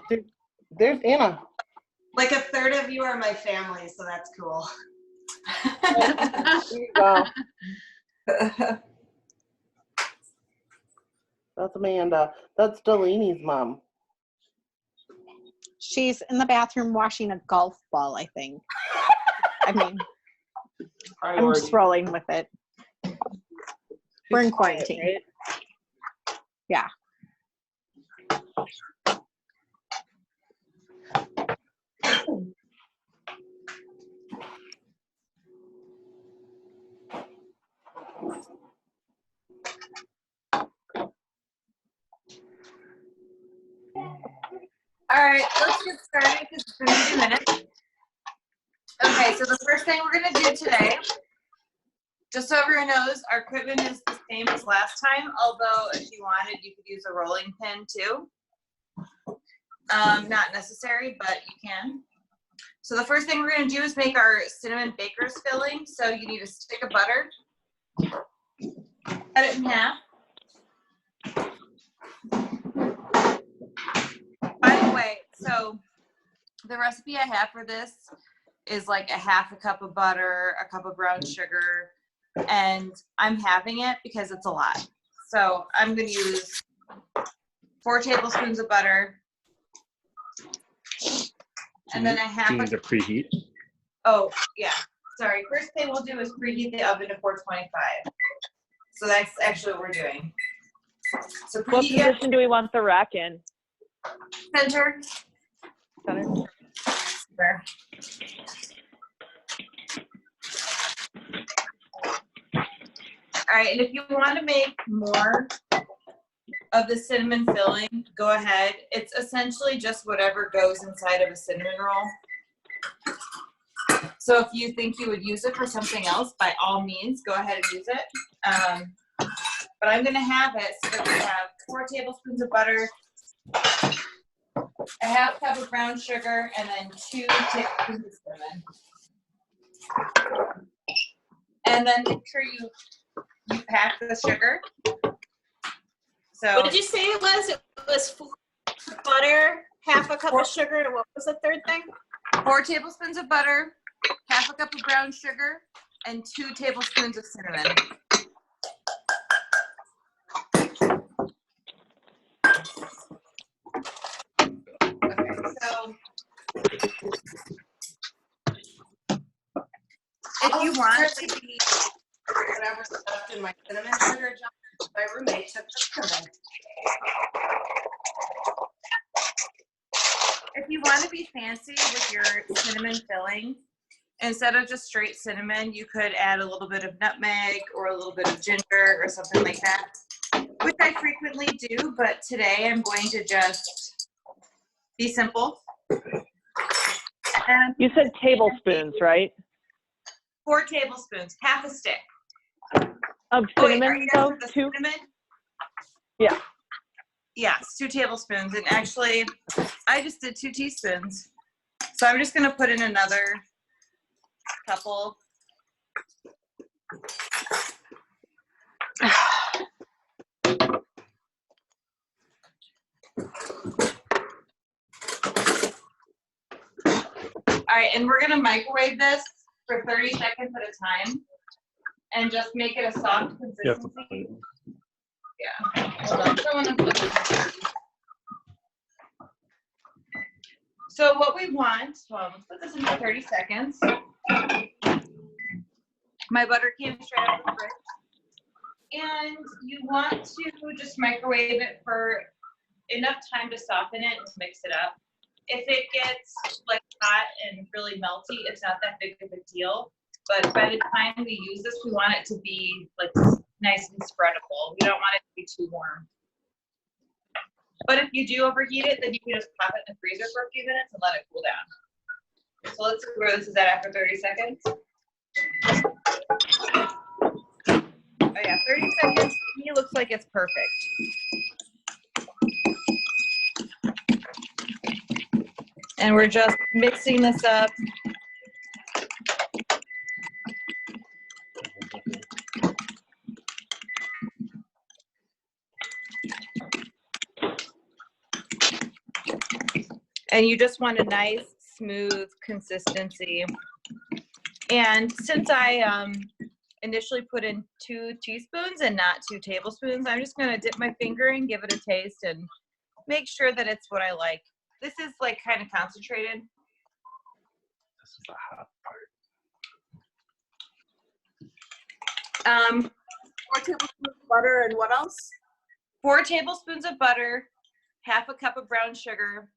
There's Anna. Like a third of you are my family, so that's cool. There you go. That's Amanda. That's Delaney's mom. She's in the bathroom washing a golf ball, I think. I mean, I'm just rolling with it. We're in quarantine. Quiet, right? Yeah. All right, let's get started because it's been a few minutes. Okay, so the first thing we're going to do today, just so everyone knows, our equipment is the same as last time, although if you wanted, you could use a rolling pin too. Not necessary, but you can. So the first thing we're going to do is make our cinnamon baker's filling. So you need a stick of butter, cut it in half. By the way, so the recipe I have for this is like a half a cup of butter, a cup of brown sugar, and I'm having it because it's a lot. So I'm going to use 4 tablespoons of butter, and then a half. Do you need to preheat? Oh, yeah. Sorry. First thing we'll do is preheat the oven to 425. So that's actually what we're doing. So what position do we want the rack in? Center. Center. There. All right, and if you want to make more of the cinnamon filling, go ahead. It's essentially just whatever goes inside of a cinnamon roll. So if you think you would use it for something else, by all means, go ahead and use it. But I'm going to have it so that we have 4 tablespoons of butter, a half cup of brown sugar, and then 2 tablespoons of cinnamon. And then make sure you pack the sugar. So What did you say it was? It was 4 butter, half a cup of sugar, and what was the third thing? 4 tablespoons of butter, half a cup of brown sugar, and 2 tablespoons of cinnamon. Okay, so if you want to be whatever's left in my cinnamon sugar jar, my roommate took the cinnamon. If you want to be fancy with your cinnamon filling, instead of just straight cinnamon, you could add a little bit of nutmeg or a little bit of ginger or something like that, which I frequently do, but today I'm going to just be simple. And you said tablespoons, right? 4 tablespoons, half a stick. Of cinnamon, though? 2? Cinnamon? Yeah. Yes, 2 tablespoons. And actually, I just did 2 teaspoons. So I'm just going to put in another couple. All right, and we're going to microwave this for 30 seconds at a time and just make it a soft consistency. Yeah. Hold on. So what we want, well, let's put this in for 30 seconds. My butter came straight out of the fridge. And you want to just microwave it for enough time to soften it and to mix it up. If it gets like hot and really melty, it's not that big of a deal. But by the time we use this, we want it to be like nice and spreadable. We don't want it to be too warm. But if you do overheat it, then you can just pop it in the freezer for a few minutes and let it cool down. So let's see where this is at after 30 seconds. Oh yeah, 30 seconds to me looks like it's perfect. And we're just mixing this up. And you just want a nice, smooth consistency. And since I initially put in 2 teaspoons and not 2 tablespoons, I'm just gonna dip my finger in, give it a taste, and make sure that it's what I like. This is like kind of concentrated. This is the hot part. 4 tablespoons of butter and what else? 4 tablespoons of butter, half a cup of brown sugar,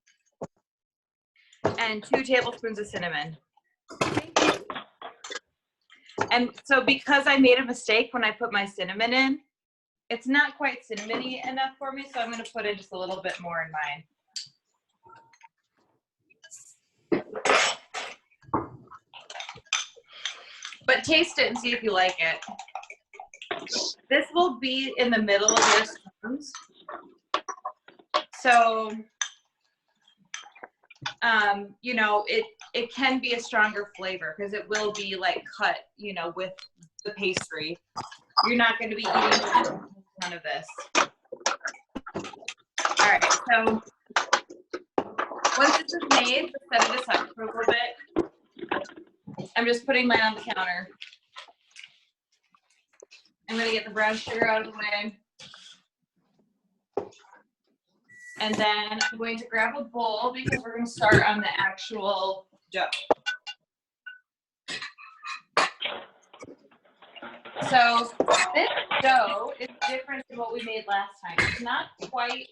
and 2 tablespoons of cinnamon. And so because I made a mistake when I put my cinnamon in, it's not quite cinnamony enough for me, so I'm going to put in just a little bit more in mine. But taste it and see if you like it. This will be in the middle of your scones. So, you know, it can be a stronger flavor because it will be like cut, you know, with the pastry. You're not going to be eating none of this. All right, so once this is made, set it aside for a little bit. I'm just putting mine on the counter. I'm going to get the brown sugar out of the way. And then I'm going to grab a bowl because we're going to start on the actual dough. So this dough is different than what we made last time. It's not quite,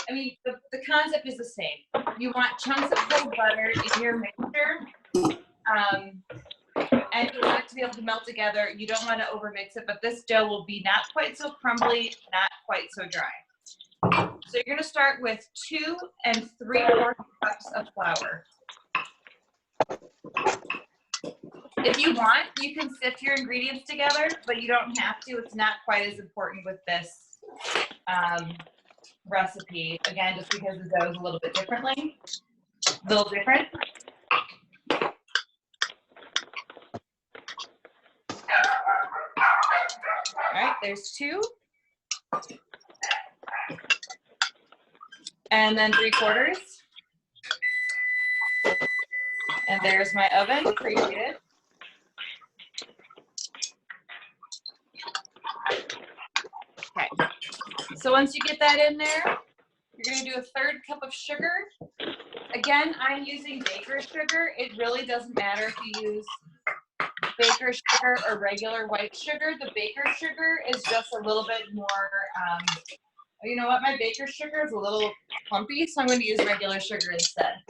I mean, the concept is the same. You want chunks of cold butter in your mixture. And you want it to be able to melt together. You don't want to overmix it, but this dough will be not quite so crumbly, not quite so dry. So you're going to start with 2 3/4 cups of flour. If you want, you can sift your ingredients together, but you don't have to. It's not quite as important with this recipe. Again, just because the dough is a little bit different. All right, there's 2. And then 3/4. And there's my oven preheated. Okay, so once you get that in there, you're gonna do a 1/3 cup of sugar. Again, I'm using baker's sugar. It really doesn't matter if you use baker's sugar or regular white sugar. The baker's sugar is just a little bit more, you know what, my baker's sugar is a little clumpy, so I'm going to use regular sugar instead.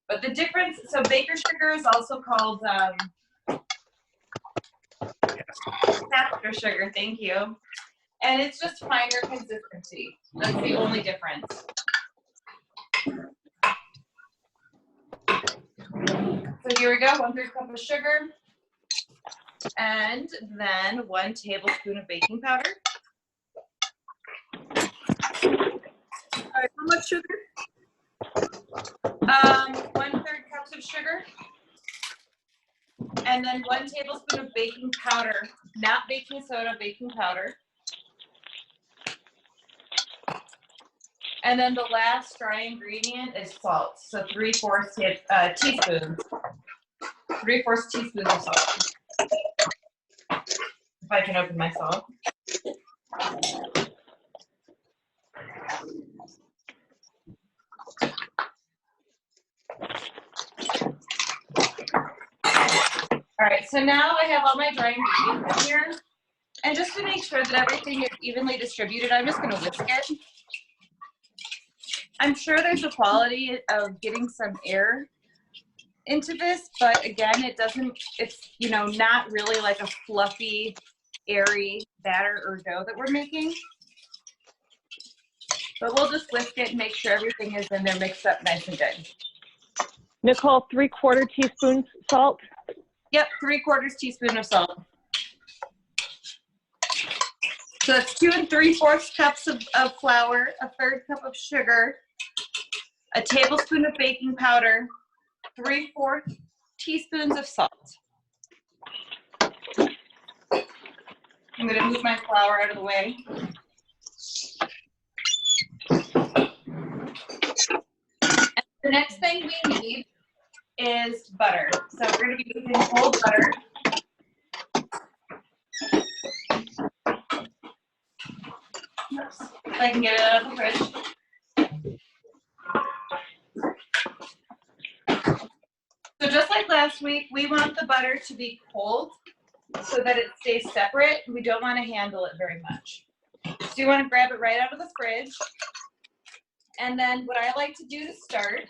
But the difference, so baker's sugar is also called caster sugar, thank you. And it's just finer consistency. That's the only difference. So here we go, 1/3 cup of sugar. And then 1 tablespoon of baking powder. All right, how much sugar? 1/3 cups of sugar. And then 1 tablespoon of baking powder, not baking soda, baking powder. And then the last dry ingredient is salt. So 3/4 teaspoons. 3/4 teaspoons of salt. If I can open my salt. All right, so now I have all my dry ingredients in here. And just to make sure that everything is evenly distributed, I'm just gonna whisk it. I'm sure there's a quality of getting some air into this, but again, it's, you know, not really like a fluffy, airy batter or dough that we're making. But we'll just whisk it and make sure everything is in there mixed up nice and good. Nicole, 3/4 teaspoons salt. Yep, 3/4 teaspoon of salt. So that's 2 3/4 cups of flour, a 1/3 cup of sugar, a tablespoon of baking powder, 3/4 teaspoons of salt. I'm gonna move my flour out of the way. And The next thing we need is butter. So we're going to be using whole butter. If I can get it out of the fridge. So just like last week, we want the butter to be cold so that it stays separate. We don't want to handle it very much. So you want to grab it right out of the fridge. And then what I like to do to start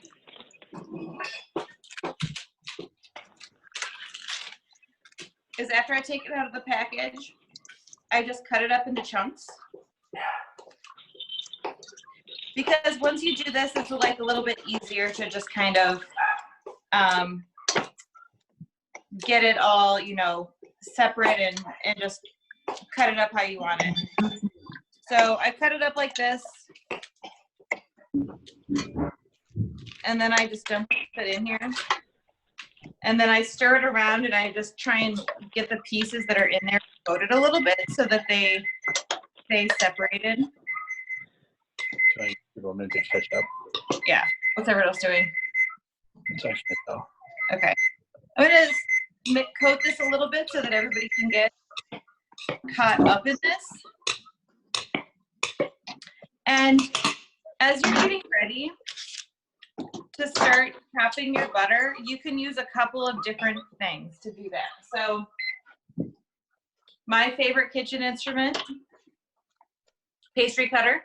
is after I take it out of the package, I just cut it up into chunks. Because once you do this, it's like a little bit easier to just kind of get it all, you know, separate and just cut it up how you want it. So I cut it up like this. And then I just dump it in here. And then I stir it around and I just try and get the pieces that are in there coated a little bit so that they stay separated. Can I give a minute to catch up? Yeah. What's everyone else doing? It's actually though. Okay. I'm going to coat this a little bit so that everybody can get caught up in this. And as you're getting ready to start chopping your butter, you can use a couple of different things to do that. So my favorite kitchen instrument, pastry cutter,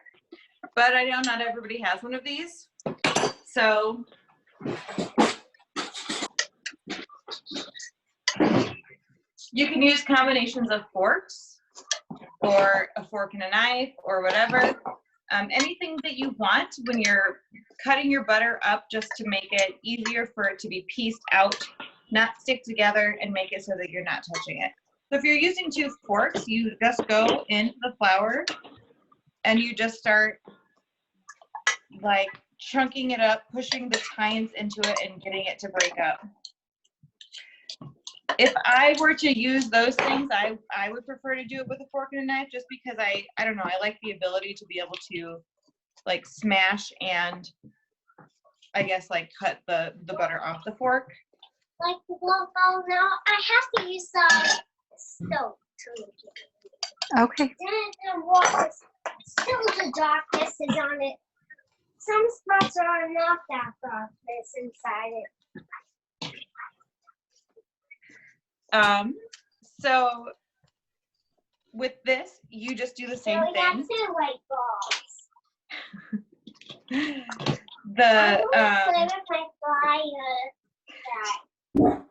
but I know not everybody has one of these. So you can use combinations of forks or a fork and a knife or whatever. Anything that you want when you're cutting your butter up just to make it easier for it to be pieced out, not stick together, and make it so that you're not touching it. So if you're using 2 forks, you just go into the flour and you just start like chunking it up, pushing the tines into it and getting it to break up. If I were to use those things, I would prefer to do it with a fork and a knife just because I don't know, I like the ability to be able to like smash and I guess like cut the butter off the fork. Like, well, now I have to use the stove to make it. Okay. Then the water, still the darkness is on it. Some spots are not that darkness inside it. So with this, you just do the same So we got thing. 2 white balls. The I'm gonna play with my fire.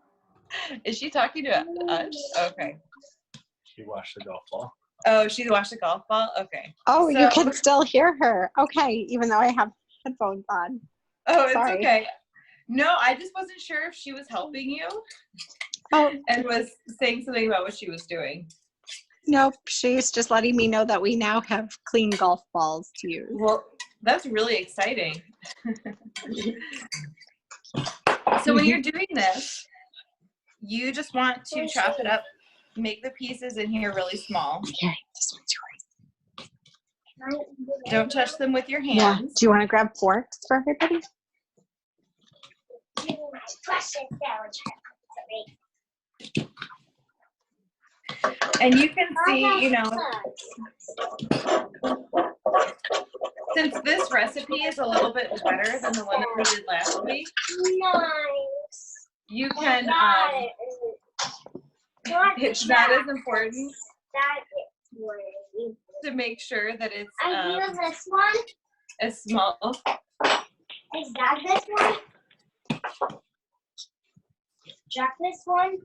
is she talking to us? Okay. She watched the golf ball. Oh, she watched the golf ball? Okay. Oh, So- you can still hear her. Okay, even though I have headphones on. Oh, it's Sorry. okay. No, I just wasn't sure if she was helping you Oh, and was saying something about what she was doing. nope. She's just letting me know that we now have clean golf balls to use. Well, that's really exciting. So when you're doing this, you just want to chop it up, make the pieces in here really small. Here, this one's yours. Don't touch them with your Yeah. hands. Do you want to grab forks for everybody? And you can see, you know, since this recipe is a little bit better than the one that we did last week, Nice. you can, it's Not not as important That is way. to make sure that it's I use this one. as small. Is that this one? Drop this one.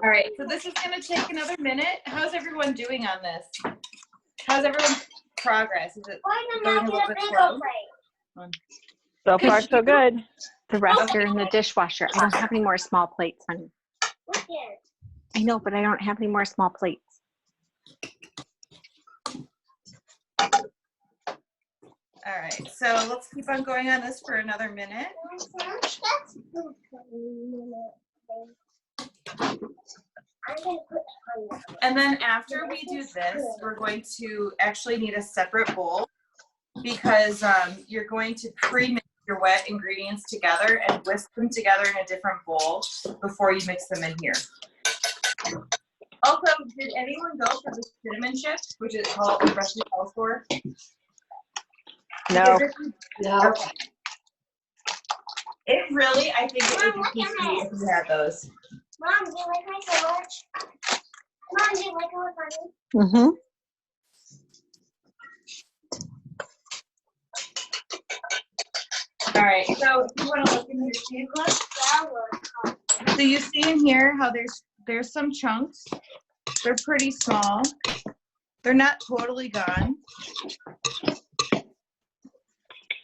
All right, so this is going to take another minute. How's everyone doing on this? How's everyone's progress? Is it Why going not a get little a bit bigger slow? plate? So far, so good. The rest are in the dishwasher. I don't have any more small plates, honey. Look here. I know, but I don't have any more small plates. All right, so let's keep on going on this for another minute. And then after we do this, we're going to actually need a separate bowl because you're going to pre-mix your wet ingredients together and whisk them together in a different bowl before you mix them in here. Also, did anyone go for the cinnamon chips, which is called the recipe calls for? No. No. Okay. It really, I think it would be tasty if you had those. Mom, do you like my sandwich? Mom, do you like my bunny? Mm-hmm. All right, so if you want to look in your sheet, look. So you see in here how there's some chunks. They're pretty small. They're not totally gone.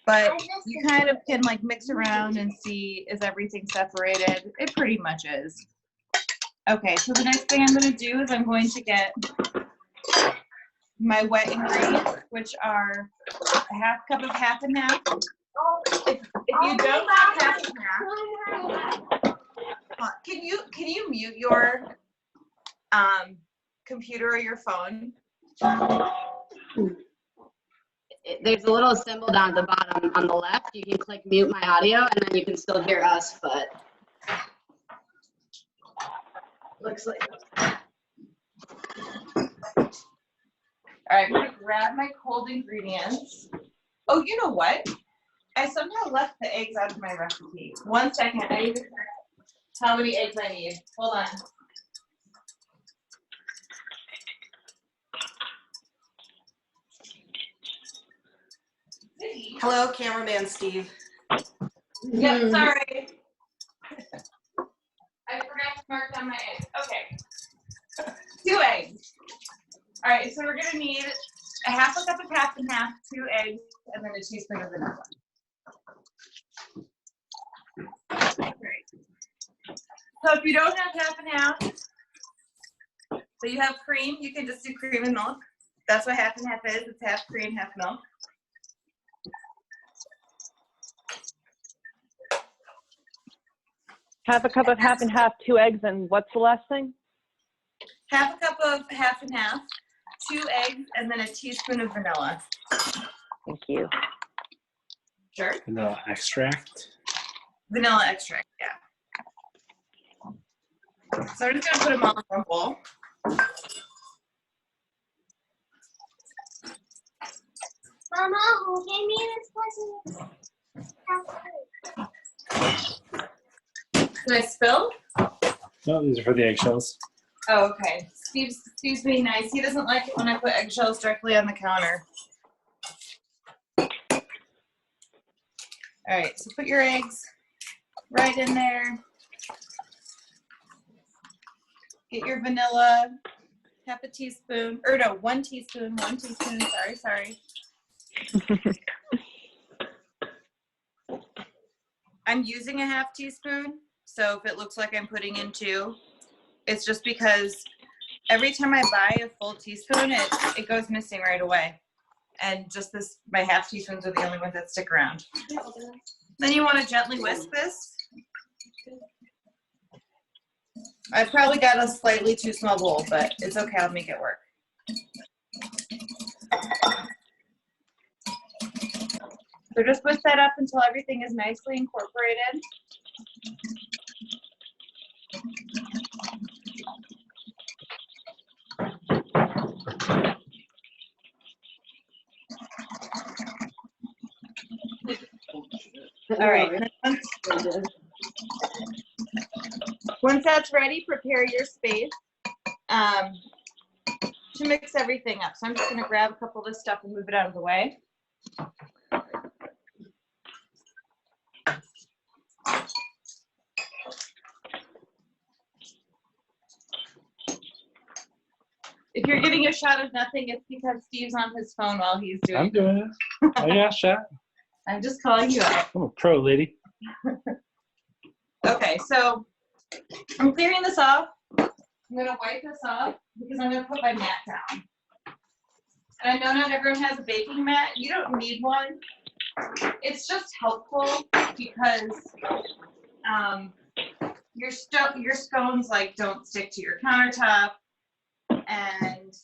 But you kind of can like mix around and see, is everything separated? It pretty much is. Okay, so the next thing I'm going to do is I'm going to get my wet ingredients, which are a half cup of half and half. If you don't have half and half, can you mute your computer or your phone? There's a little symbol down at the bottom on the left. You can click mute my audio and then you can still hear us, but looks like. All right, I'm gonna grab my cold ingredients. Oh, you know what? I somehow left the eggs out of my recipe. 1 second, I need to check how many eggs I need. Hold on. Hello, cameraman Steve. Yep, sorry. I forgot to mark down my eggs. Okay. 2 eggs. All right, so we're gonna need a half a cup of half and half, 2 eggs, and then a teaspoon of vanilla. So if you don't have half and half, but you have cream, you can just do cream and milk. That's what half and half is. It's half cream, half milk. Half a cup of half and half, 2 eggs, and what's the last thing? Half a cup of half and half, 2 eggs, and then a teaspoon of vanilla. Thank you. Sure. Vanilla extract. Vanilla extract, yeah. So I'm just gonna put them all in one bowl. Mama, who gave me this present? Can I spill? No, these are for the eggshells. Oh, okay. Steve's being nice. He doesn't like it when I put eggshells directly on the counter. All right, so put your eggs right in there. Get your vanilla, half a teaspoon, or no, 1 teaspoon, sorry. I'm using a half teaspoon, so if it looks like I'm putting in 2, it's just because every time I buy a full teaspoon, it goes missing right away. And just my half teaspoons are the only ones that stick around. Then you want to gently whisk this. I probably got a slightly too small bowl, but it's okay, I'll make it work. So just whisk that up until everything is nicely incorporated. All right. Once that's ready, prepare your space to mix everything up. So I'm just going to grab a couple of this stuff and move it out of the way. If you're getting a shot of nothing, it's because Steve's on his phone while he's doing I'm doing it. Oh yeah, shot. I'm just calling you out. I'm a pro, lady. Okay, so I'm clearing this off. I'm going to wipe this off because I'm going to put my mat down. And I know not everyone has a baking mat. You don't need one. It's just helpful because your scones like don't stick to your countertop, and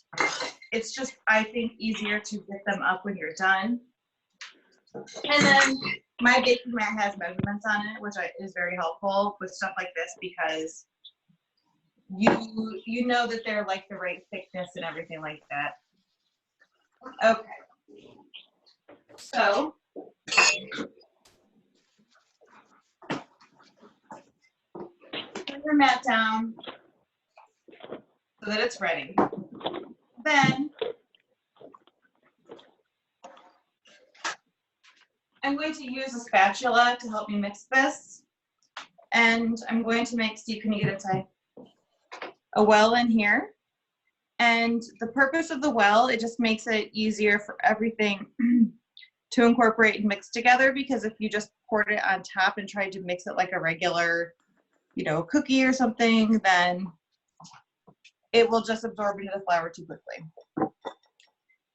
it's just, I think, easier to get them up when you're done. And then my baking mat has measurements on it, which is very helpful with stuff like this because you know that they're like the right thickness and everything like that. Okay. So put your mat down so that it's ready. Then I'm going to use a spatula to help me mix this. And I'm going to make, Steve, can you get inside? A well in here. And the purpose of the well, it just makes it easier for everything to incorporate and mix together, because if you just poured it on top and tried to mix it like a regular, you know, cookie or something, then it will just absorb into the flour too quickly.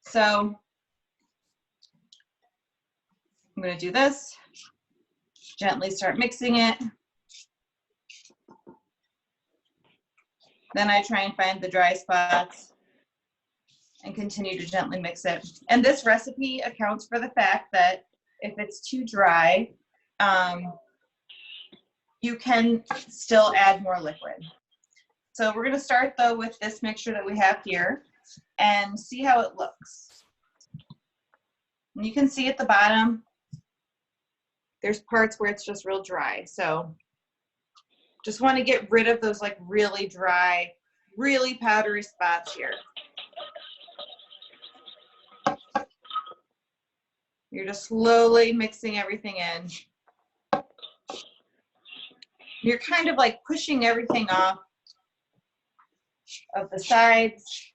So I'm going to do this, gently start mixing it. Then I try and find the dry spots and continue to gently mix it. And this recipe accounts for the fact that if it's too dry, you can still add more liquid. So we're gonna start though with this mixture that we have here and see how it looks. And you can see at the bottom, there's parts where it's just real dry. So just want to get rid of those like really dry, really powdery spots here. You're just slowly mixing everything in. You're kind of like pushing everything off of the sides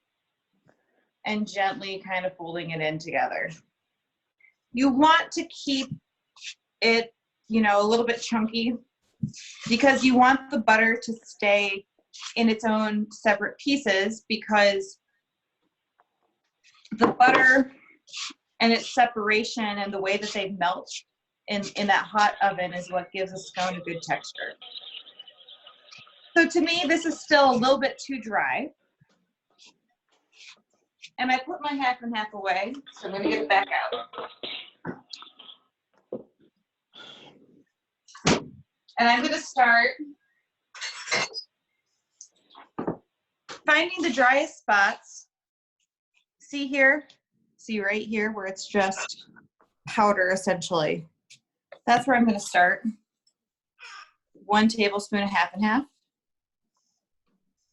and gently kind of folding it in together. You want to keep it, you know, a little bit chunky because you want the butter to stay in its own separate pieces, because the butter and its separation and the way that they melt in that hot oven is what gives a scone a good texture. So to me, this is still a little bit too dry. And I put my half and half away, so I'm gonna get it back out. And I'm gonna start finding the driest spots. See here? See right here where it's just powder essentially. That's where I'm gonna start. 1 tablespoon of half and half.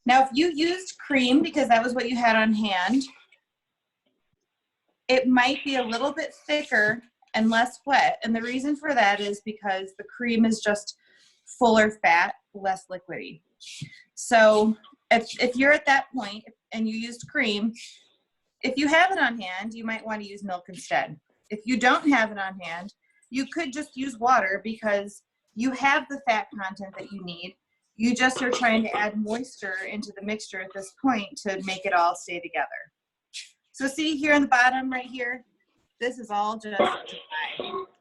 Now, if you used cream because that was what you had on hand, it might be a little bit thicker and less wet. And the reason for that is because the cream is just fuller fat, less liquidy. So if you're at that point and you used cream, if you have it on hand, you might want to use milk instead. If you don't have it on hand, you could just use water because you have the fat content that you need. You just are trying to add moisture into the mixture at this point to make it all stay together. So see here on the bottom right here, this is all just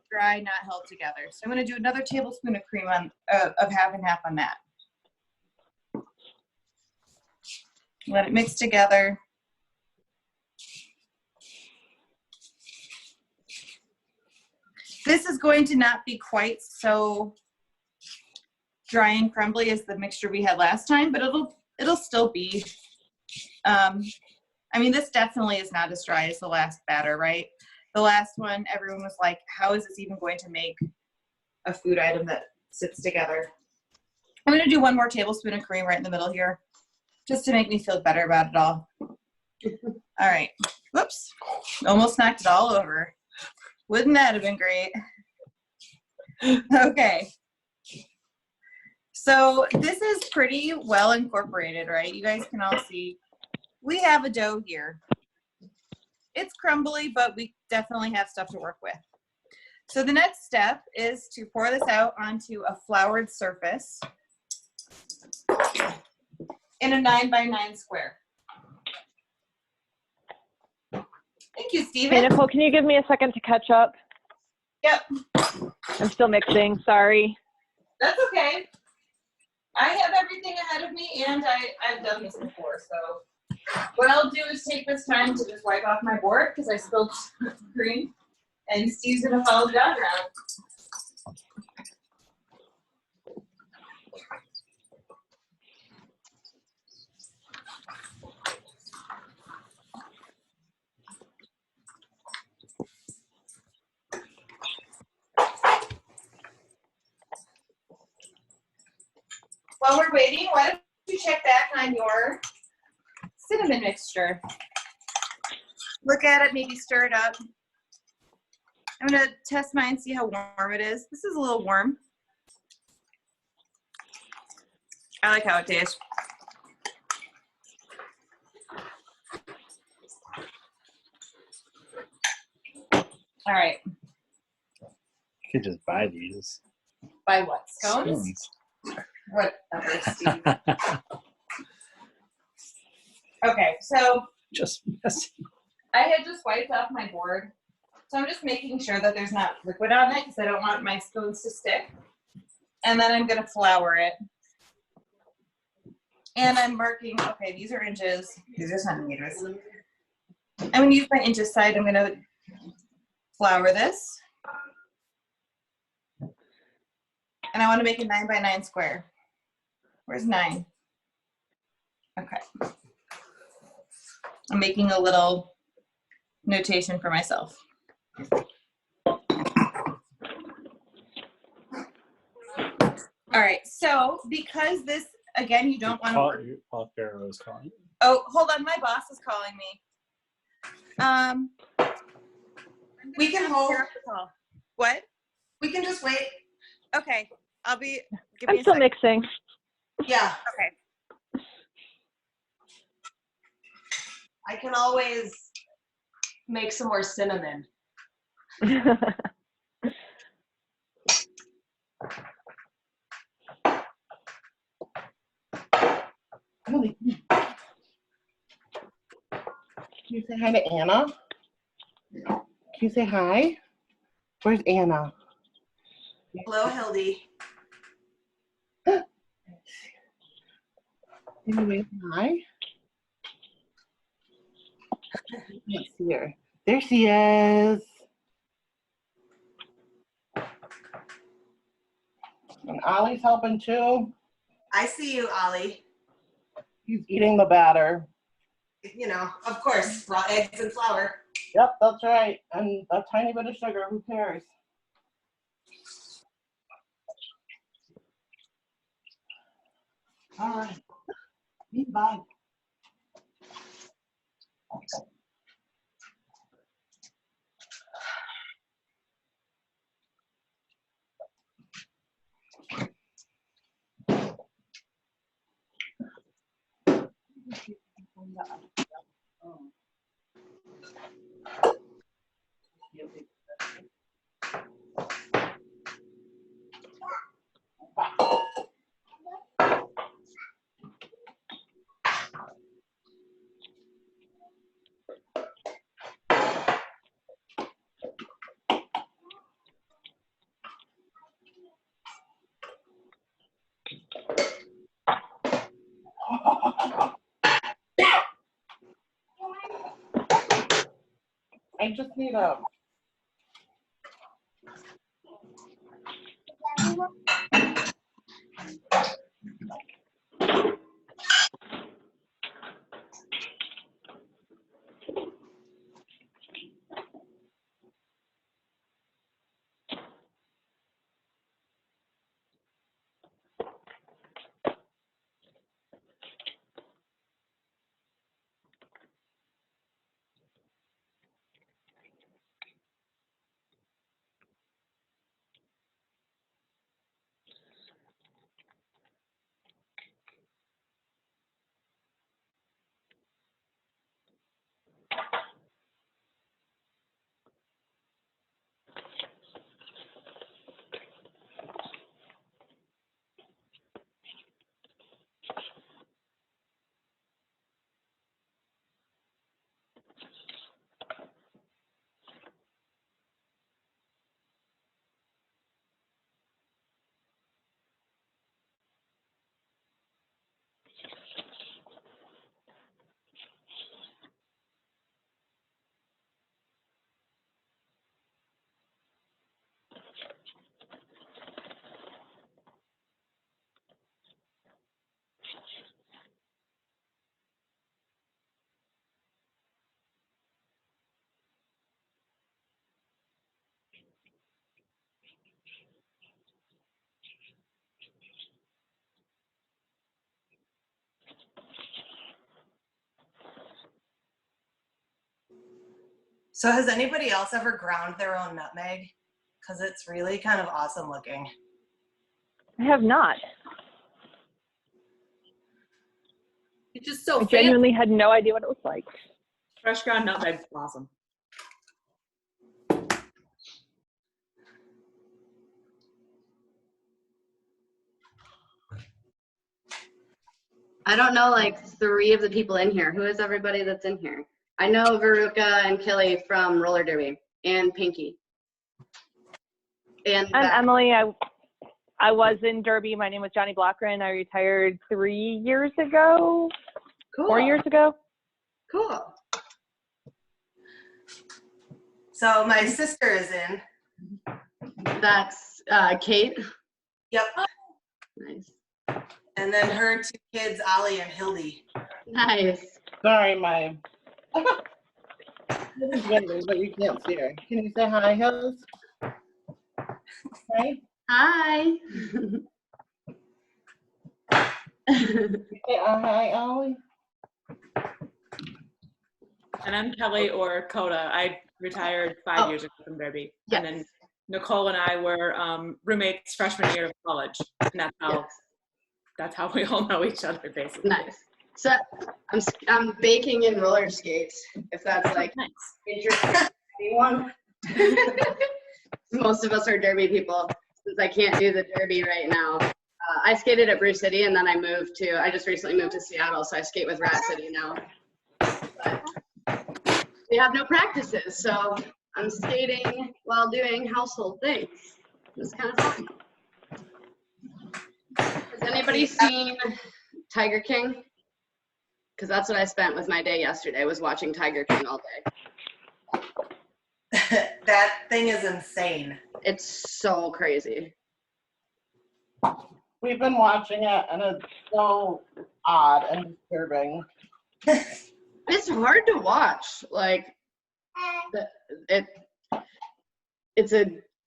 dry, not held together. So I'm going to do another tablespoon of cream on of half and half on that. Let it mix together. This is going to not be quite so dry and crumbly as the mixture we had last time, but it'll still be. I mean, this definitely is not as dry as the last batter, right? The last one, everyone was like, how is this even going to make a food item that sits together? I'm going to do 1 more tablespoon of cream right in the middle here, just to make me feel better about it all. All right. Whoops. Almost knocked it all over. Wouldn't that have been great? Okay. So this is pretty well incorporated, right? You guys can all see we have a dough here. It's crumbly, but we definitely have stuff to work with. So the next step is to pour this out onto a floured surface in a 9 by 9 square. Thank you, Hey, Steven. Nicole, can you give me a second to catch up? Yep, I'm still mixing, sorry. that's okay. I have everything ahead of me, and I've done this before, so what I'll do is take this time to just wipe off my board because I spilled cream, and Steve's gonna follow the dog around. While we're waiting, why don't you check back on your cinnamon mixture? Look at it, maybe stir it up. I'm gonna test mine, see how warm it is. This is a little warm. I like how it tastes. All right. You could just buy these. Buy what? Scones? Scones. Whatever, Steve. Okay, so Just messing. I had just wiped off my board. So I'm just making sure that there's not liquid on it because I don't want my scones to stick. And then I'm gonna flour it. And I'm marking, okay, these are inches. These are centimeters. I'm gonna use my inches side. I'm gonna flour this. And I wanna make a 9 by 9 square. Where's 9? Okay. I'm making a little notation for myself. All right, so because this, again, you don't want to. Paul Farrow is calling. Oh, hold on, my boss is calling me. We can hold. What? We can just wait. Okay, I'll be. Give me I'm a still second. mixing. Yeah, Okay. I can always make some more cinnamon. Can you say hi to Anna? Can you say hi? Where's Anna? Hello, Hildy. Can you wave hi? I can't see her. There she is. And Ollie's helping too. I see you, Ollie. He's eating the batter. You know, of course, raw eggs and flour. Yep, that's right. And a tiny bit of sugar, who cares? All right. Bye. I just need a. So has anybody else ever ground their own nutmeg? Because it's really kind of awesome looking. I have not. It's just so I fancy. genuinely had no idea what it looked like. Fresh ground nutmeg, awesome. I don't know like 3 of the people in here. Who is everybody that's in here? I know Veruca and Kelly from roller derby and Pinky. And I'm Emily. I was in Derby. My name was Johnny Blockren. I retired 3 years ago. Cool. 4 years ago. Cool. So my sister is in. That's Kate. Yep. Nice. And then her 2 kids, Ollie and Hildy. Nice. Sorry, my. But you can't see her. Can you say hi, Hills? Hi. Hi. Say hi, Ollie. And I'm Kelly or Coda. I retired 5 years ago from Derby. Yes. And then Nicole and I were roommates freshman year of college. And that's how we all know each other, basically. Nice. So I'm baking in roller skates, if that's like Nice. interesting to anyone. Most of us are Derby people, since I can't do the Derby right now. I skated at Brew City, and then I just recently moved to Seattle, so I skate with Rat City now. But we have no practices, so I'm skating while doing household things. It's kind of fun. Has anybody seen Tiger King? Because that's what I spent with my day yesterday, was watching Tiger King all day. That thing is insane. It's so crazy. We've been watching it, and it's so odd and disturbing. It's hard to watch. Like, it's a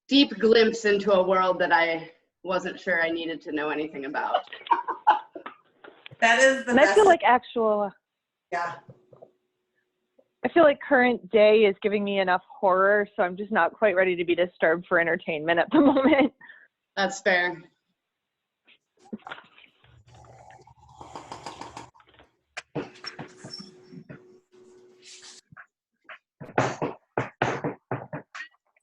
deep glimpse into a world that I wasn't sure I needed to know anything about. That is the And best. I feel like Yeah. I feel like current day is giving me enough horror, so I'm just not quite ready to be disturbed for entertainment at the moment. That's fair.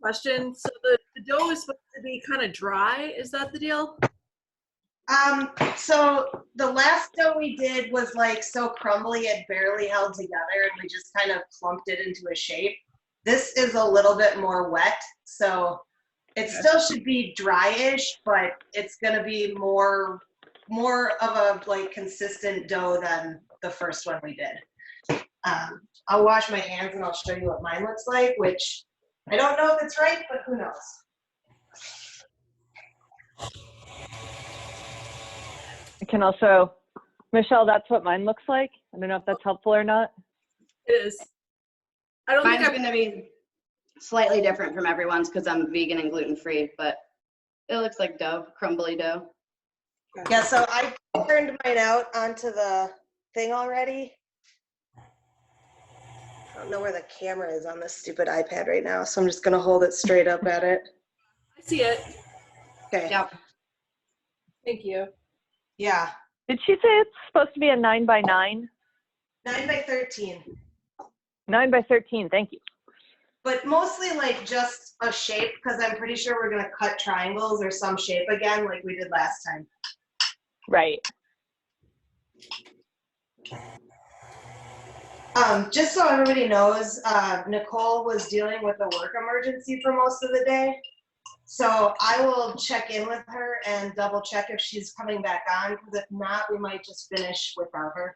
Question. So the dough is supposed to be kind of dry. Is that the deal? So the last dough we did was like so crumbly it barely held together, and we just kind of clumped it into a shape. This is a little bit more wet, so it still should be dry-ish, but it's gonna be more of a like consistent dough than the first one we did. I'll wash my hands and I'll show you what mine looks like, which I don't know if it's right, but who knows. I can also, Michelle, that's what mine looks like. I don't know if that's helpful or not. It is. I don't Mine's think going to be slightly different from everyone's because I'm vegan and gluten-free, but it looks like dough, crumbly dough. Yeah, so I turned mine out onto the thing already. I don't know where the camera is on this stupid iPad right now, so I'm just gonna hold it straight up at it. I see it. Okay. Yep. Thank you. Yeah. Did she say it's supposed to be a 9 by 9? 9 by 13. 9 by 13, thank you. But mostly like just a shape, because I'm pretty sure we're gonna cut triangles or some shape again like we did last time. Right. Just so everybody knows, Nicole was dealing with a work emergency for most of the day. So I will check in with her and double check if she's coming back on, because if not, we might just finish without her.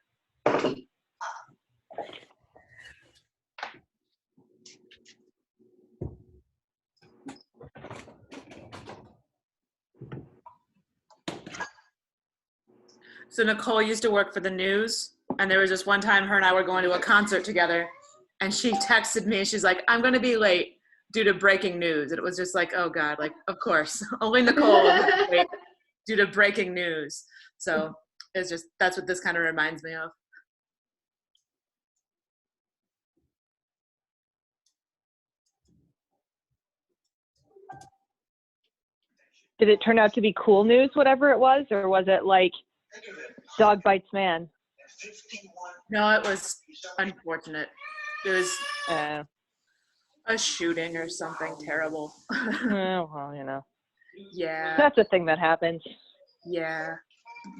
So Nicole used to work for the news, and there was this one time her and I were going to a concert together, and she texted me, she's like, I'm going to be late due to breaking news. And it was just like, oh God, like, of course, only Nicole will be late due to breaking news. So it's just, that's what this kind of reminds me of. Did it turn out to be cool news, whatever it was, or was it like dog bites man? No, it was unfortunate. It was a shooting or something terrible. Well, you know. Yeah. That's a thing that happens. Yeah.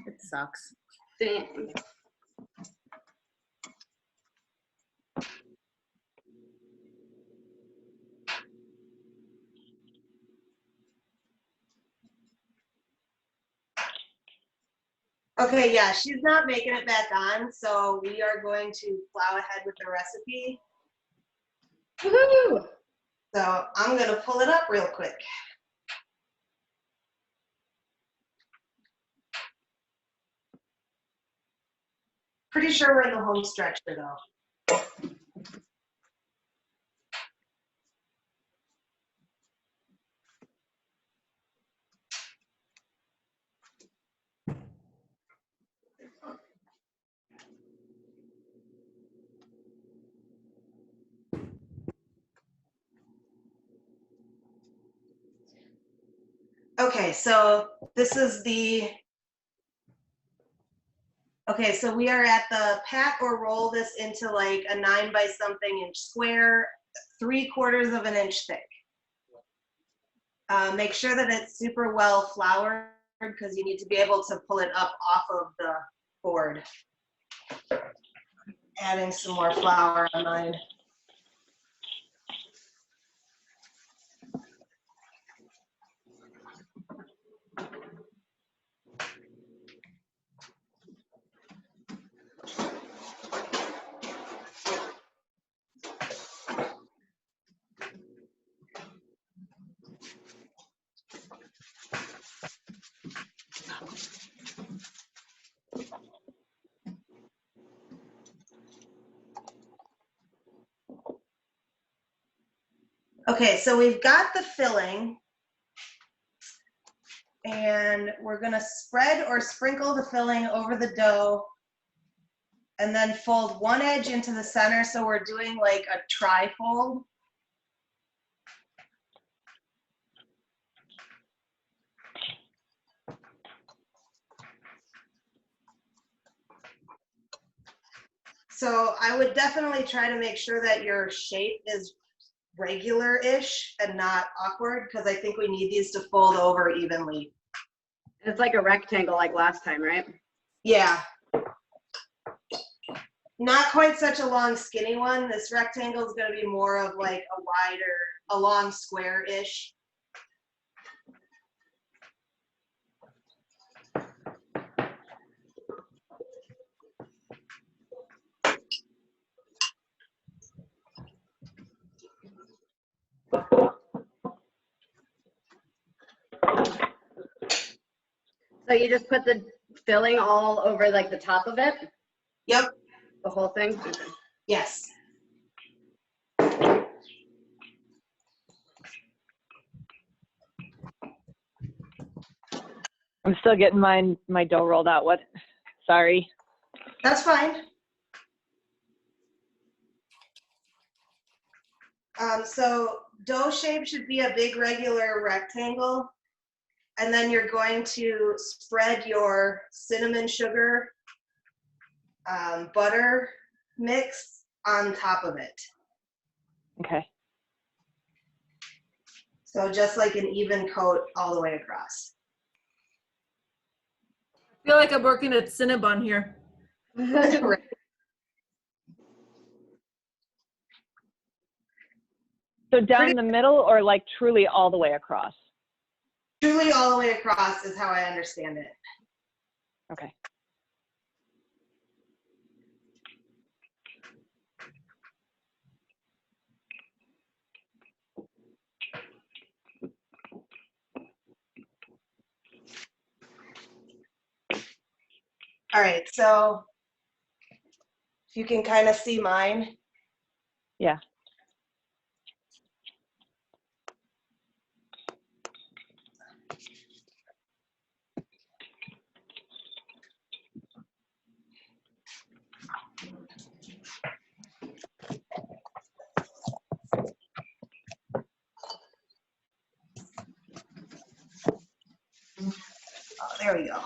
It sucks. Dang. Okay, yeah, she's not making it back on, so we are going to plow ahead with the recipe. Woohoo! So I'm gonna pull it up real quick. Pretty sure we're in the home stretch here though. Okay, so this is the, okay, so we are at the pat or roll this into like a 9 by something inch square, 3/4 of an inch thick. Make sure that it's super well floured because you need to be able to pull it up off of the board. Adding some more flour on mine. Okay, so we've got the filling, and we're gonna spread or sprinkle the filling over the dough and then fold one edge into the center, so we're doing like a tri-fold. So I would definitely try to make sure that your shape is regular-ish and not awkward, because I think we need these to fold over evenly. It's like a rectangle like last time, right? Yeah. Not quite such a long skinny one. This rectangle is going to be more of like a wider, a long square-ish. So you just put the filling all over like the top of it? Yep. The whole thing? Okay. Yes. I'm still getting my dough rolled out. What? Sorry. That's fine. So dough shape should be a big regular rectangle. And then you're going to spread your cinnamon sugar butter mix on top of it. Okay. So just like an even coat all the way across. I feel like I'm working at Cinnabon here. Right. So down the middle or like truly all the way across? Truly all the way across is how I understand it. Okay. All right, so if you can kind of see mine. Yeah. There we go.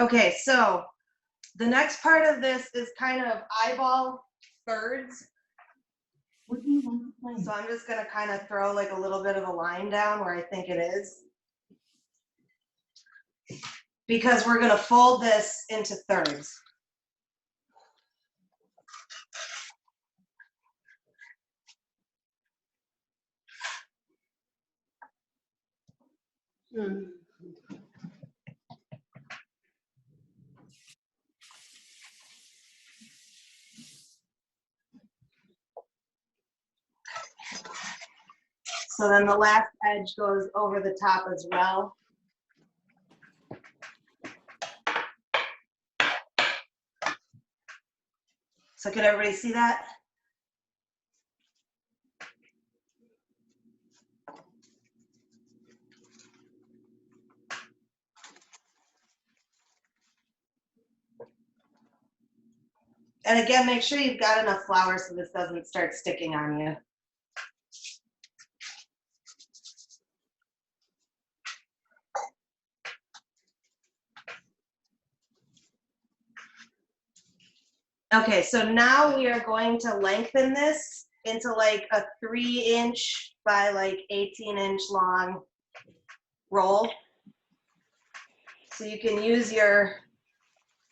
Okay, so the next part of this is kind of eyeball thirds. So I'm just gonna kind of throw like a little bit of a line down where I think it is. Because we're gonna fold this into thirds. So then the last edge goes over the top as well. So can everybody see that? And again, make sure you've got enough flour so this doesn't start sticking on you. Okay, so now we are going to lengthen this into like a 3-inch by like 18-inch long roll. So you can use your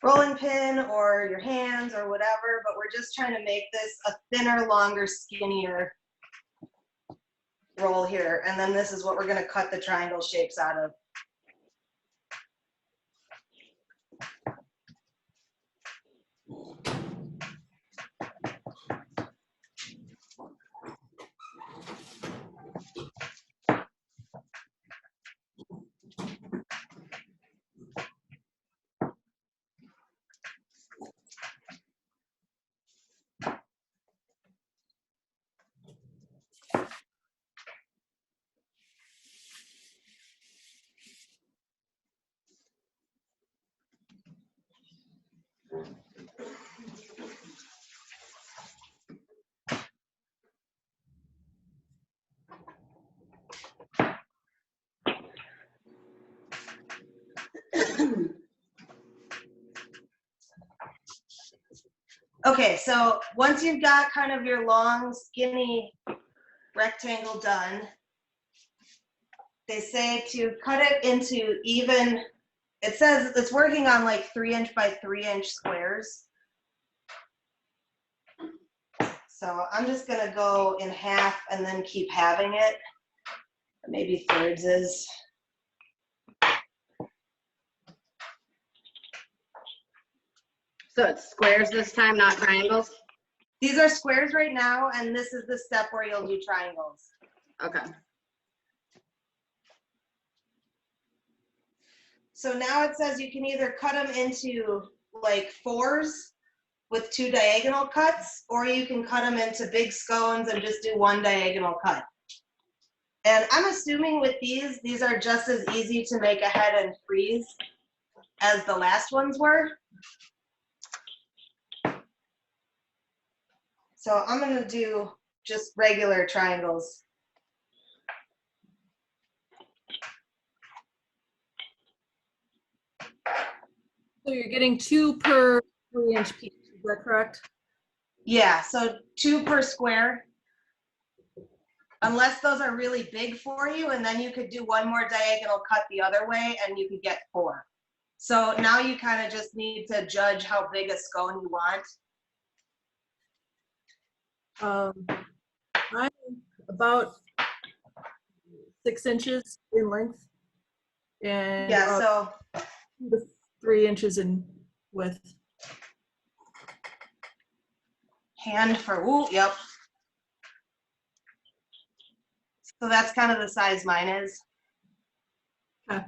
rolling pin or your hands or whatever, but we're just trying to make this a thinner, longer, skinnier roll here. And then this is what we're gonna cut the triangle shapes out of. Okay, so once you've got kind of your long, skinny rectangle done, they say to cut it into even, it says it's working on like 3-inch by 3-inch squares. So I'm just gonna go in half and then keep having it. Maybe thirds is. So it's squares this time, not triangles? These are squares right now, and this is the step where you'll do triangles. Okay. So now it says you can either cut them into like 4s with 2 diagonal cuts, or you can cut them into big scones and just do 1 diagonal cut. And I'm assuming with these are just as easy to make ahead and freeze as the last ones were. So I'm gonna do just regular triangles. So you're getting 2 per 3-inch piece, is that correct? Yeah, so 2 per square. Unless those are really big for you, and then you could do 1 more diagonal cut the other way and you could get 4. So now you kind of just need to judge how big a scone you want. I'm about 6 inches in length. And Yeah, so 2 to 3 inches in width. hand for, ooh, yep. So that's kind of the size mine is. Okay.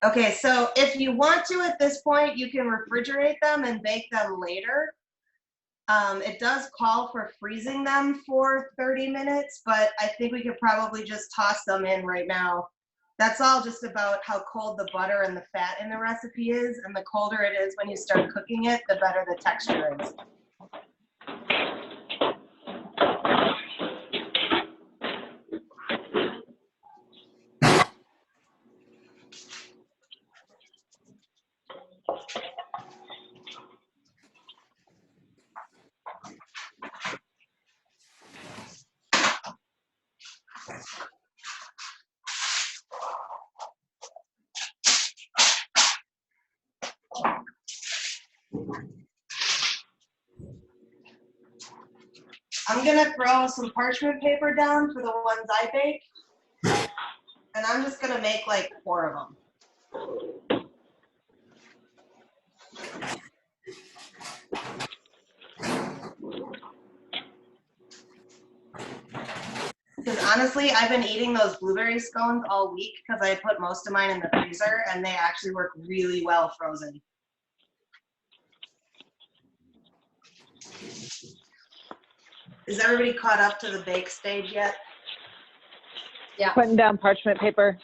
Okay, so if you want to at this point, you can refrigerate them and bake them later. It does call for freezing them for 30 minutes, but I think we could probably just toss them in right now. That's all just about how cold the butter and the fat in the recipe is, and the colder it is when you start cooking it, the better the texture is. I'm gonna throw some parchment paper down for the ones I bake, and I'm just gonna make like 4 of them. Because honestly, I've been eating those blueberry scones all week because I put most of mine in the freezer, and they actually work really well frozen. Is everybody caught up to the bake stage yet? Yeah. Putting down parchment paper.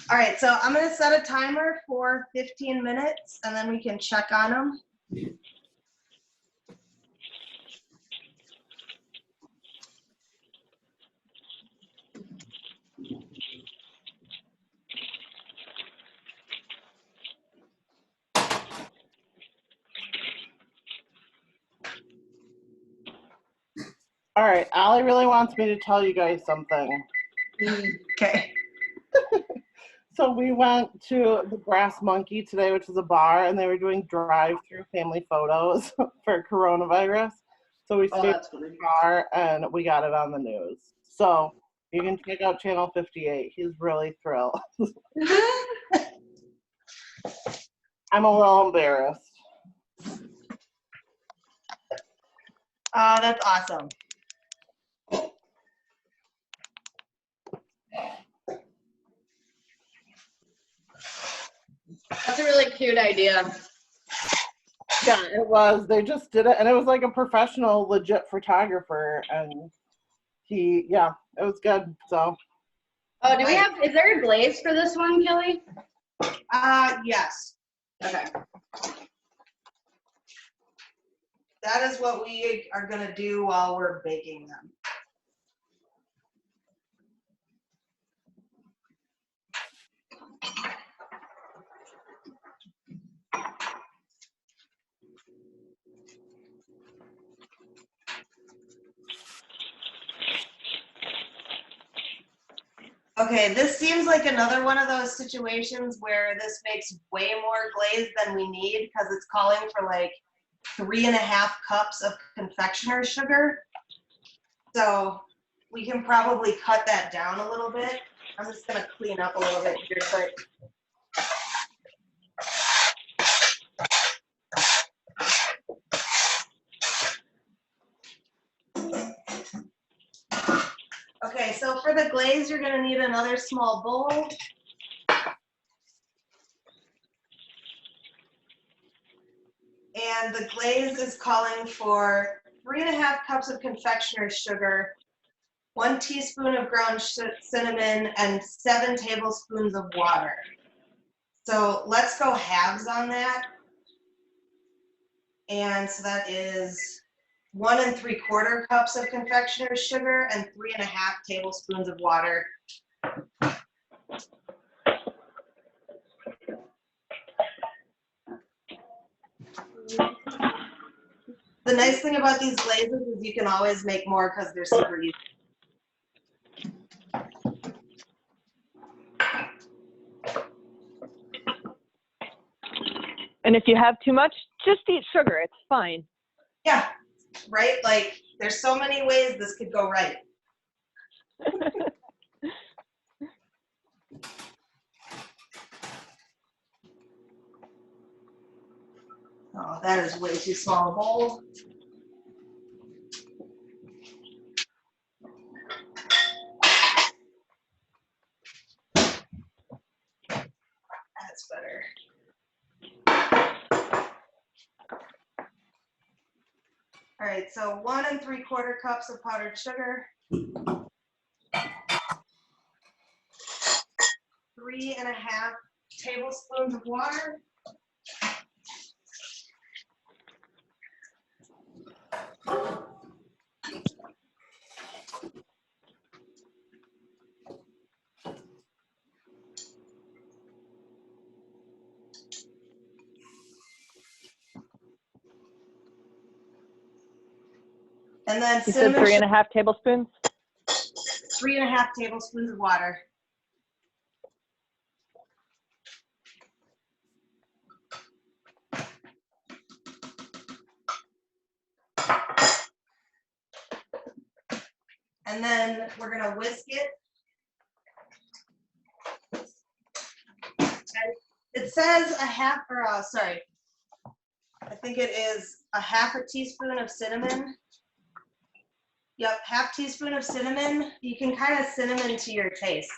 All right, so I'm gonna set a timer for 15 minutes, and then we can check on them. All right, Allie really wants me to tell you guys something. Okay. So we went to the Brass Monkey today, which is a bar, and they were doing drive-through family photos for coronavirus. So we stayed That's in funny. the car, and we got it on the news. So you can check out Channel 58. He's really thrilled. I'm a little embarrassed. That's awesome. That's a really cute idea. Yeah, it was. They just did it, and it was like a professional, legit photographer, and it was good. So. Oh, do we have, is there a glaze for this one, Kelly? Yes. Okay. That is what we are gonna do while we're baking them. Okay, this seems like another one of those situations where this makes way more glaze than we need because it's calling for like 3.5 cups of confectioner's sugar. So we can probably cut that down a little bit. I'm just gonna clean up a little bit here quick. Okay, so for the glaze, you're gonna need another small bowl. And the glaze is calling for 3.5 cups of confectioner's sugar, 1 teaspoon of ground cinnamon, and 7 tablespoons of water. So let's go halves on that. And so that is 1 3/4 cups of confectioner's sugar and 3.5 tablespoons of water. The nice thing about these glazes is you can always make more because they're super easy. And if you have too much, just eat sugar. It's fine. Yeah, right? Like, there's so many ways this could go right. Oh, that is way too small a bowl. That's better. All right, so 1 3/4 cups of powdered sugar, 3.5 tablespoons of water, and then You said cinnamon 3.5 tablespoons? 3.5 tablespoons of water. And then we're gonna whisk it. And it says I think it is 1/2 teaspoon of cinnamon. Yep, 1/2 teaspoon of cinnamon. You can kind of cinnamon to your taste.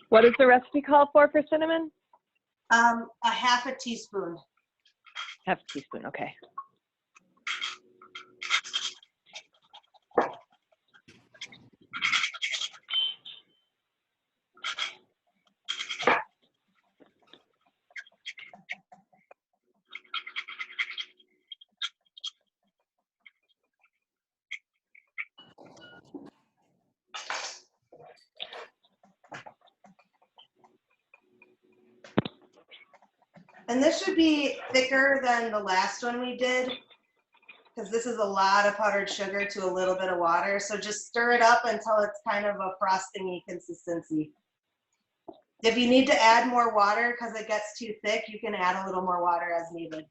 What does the recipe call for cinnamon? 1/2 teaspoon. 1/2 teaspoon, okay. And this should be thicker than the last one we did, because this is a lot of powdered sugar to a little bit of water. So just stir it up until it's kind of a frosting-y consistency. If you need to add more water because it gets too thick, you can add a little more water as needed.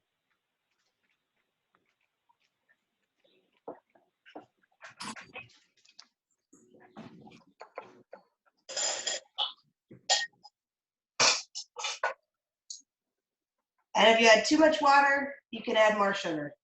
And if you add too much water, you can add more sugar.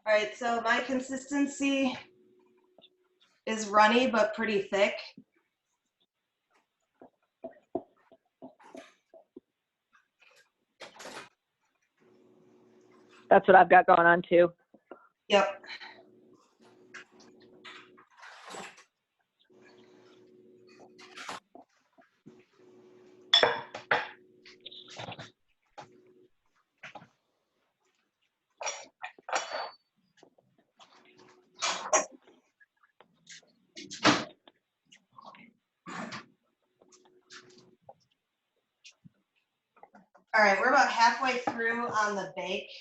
All right, so my consistency is runny but pretty thick. That's what I've got going on too. Yep. All right, we're about halfway through on the bake.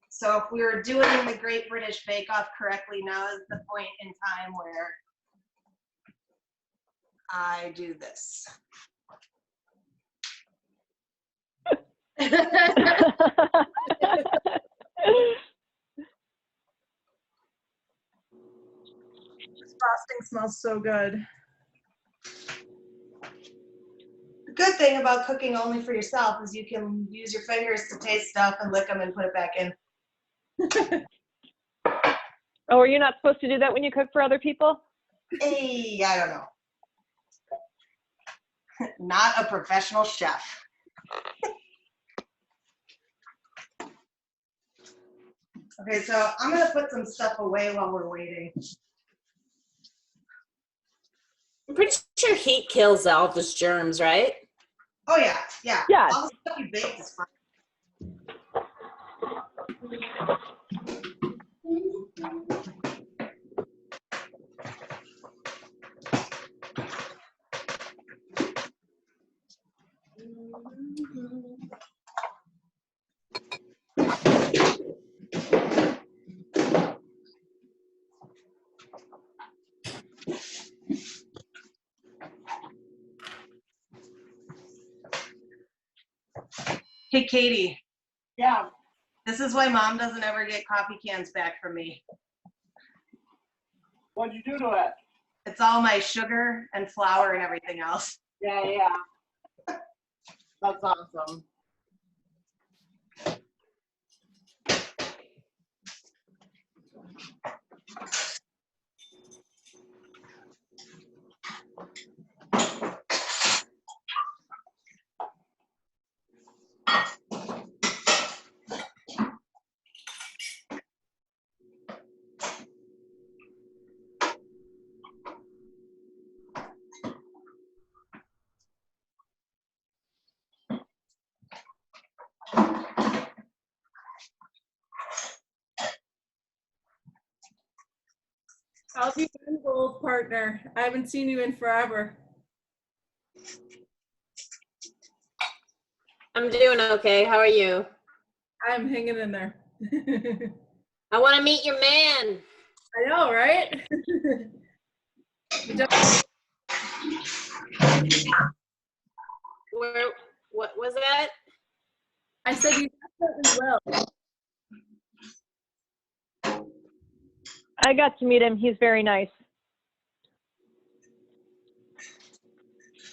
So if we were doing the Great British Bake Off correctly, now is the point in time where I do this. This frosting smells so good. The good thing about cooking only for yourself is you can use your fingers to taste stuff and lick them and put it back in. Oh, are you not supposed to do that when you cook for other people? Hey, I don't know. Not a professional chef. Okay, so I'm gonna put some stuff away while we're waiting. I'm pretty sure heat kills all those germs, right? Oh yeah, yeah. Yeah. All the stuff you baked is fine. Hey, Katie. Yeah. This is why Mom doesn't ever get coffee cans back from me. What'd you do to it? It's all my sugar and flour and everything else. Yeah, yeah. That's awesome. How's you been, gold partner? I haven't seen you in forever. I'm doing okay. How are you? I'm hanging in there. I want to meet your man. I know, right? Where? What was that? I said you definitely will. I got to meet him. He's very nice.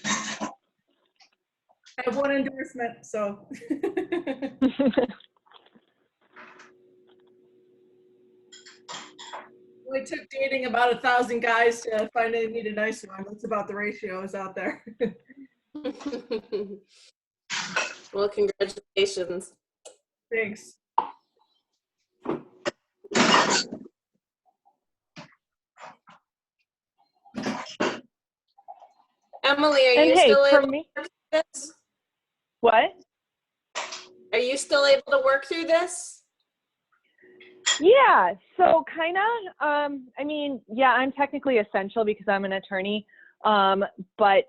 I have one endorsement, so. It took dating about 1,000 guys to finally meet a nice one. That's about the ratios out there. Well, congratulations. Thanks. Emily, are And you hey, still for able me, to work through this? what? Are you still able to work through this? Yeah, so kind of, I mean, yeah, I'm technically essential because I'm an attorney, but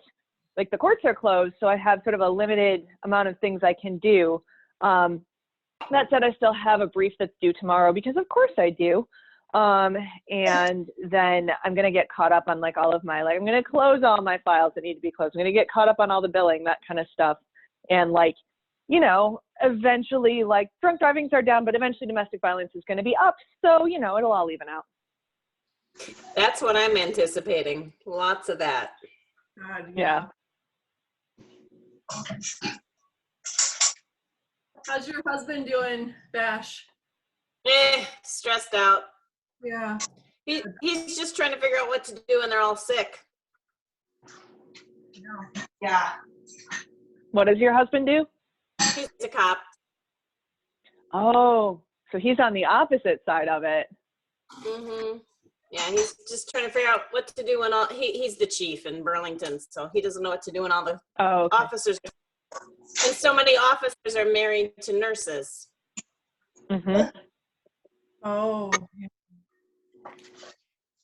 like the courts are closed, so I have sort of a limited amount of things I can do. That said, I still have a brief that's due tomorrow because of course I do. And then I'm going to get caught up on like all of my, like, I'm going to close all my files that need to be closed. I'm going to get caught up on all the billing, that kind of stuff. And like, you know, eventually like drunk drivings are down, but eventually domestic violence is going to be up. So, you know, it'll all even out. That's what I'm anticipating. Lots of that. God, Yeah. How's your husband doing, Bash? Stressed out. Yeah. He's just trying to figure out what to do when they're all sick. Yeah. What does your husband do? He's a cop. Oh, so he's on the opposite side of it. Mm-hmm. Yeah, he's just trying to figure out what to do when all he's the chief in Burlington, so he doesn't know what to do when all the officers, and so many officers are married to nurses. Mm-hmm. Oh.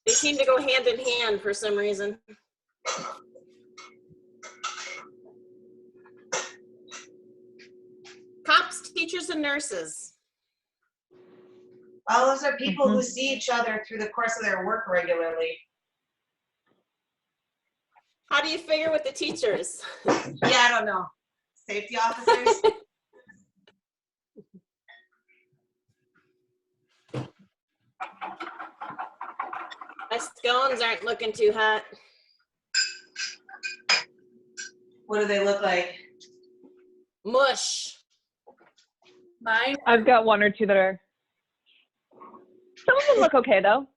They seem to go hand in hand for some reason. teachers and nurses. All those are people who see each other through the course of their work regularly. How do you figure with the teachers? Yeah, I don't know. Safety officers? My scones aren't looking too hot. What do they look like? Mush. Mine. I've got one or two that are. Some of them look okay though.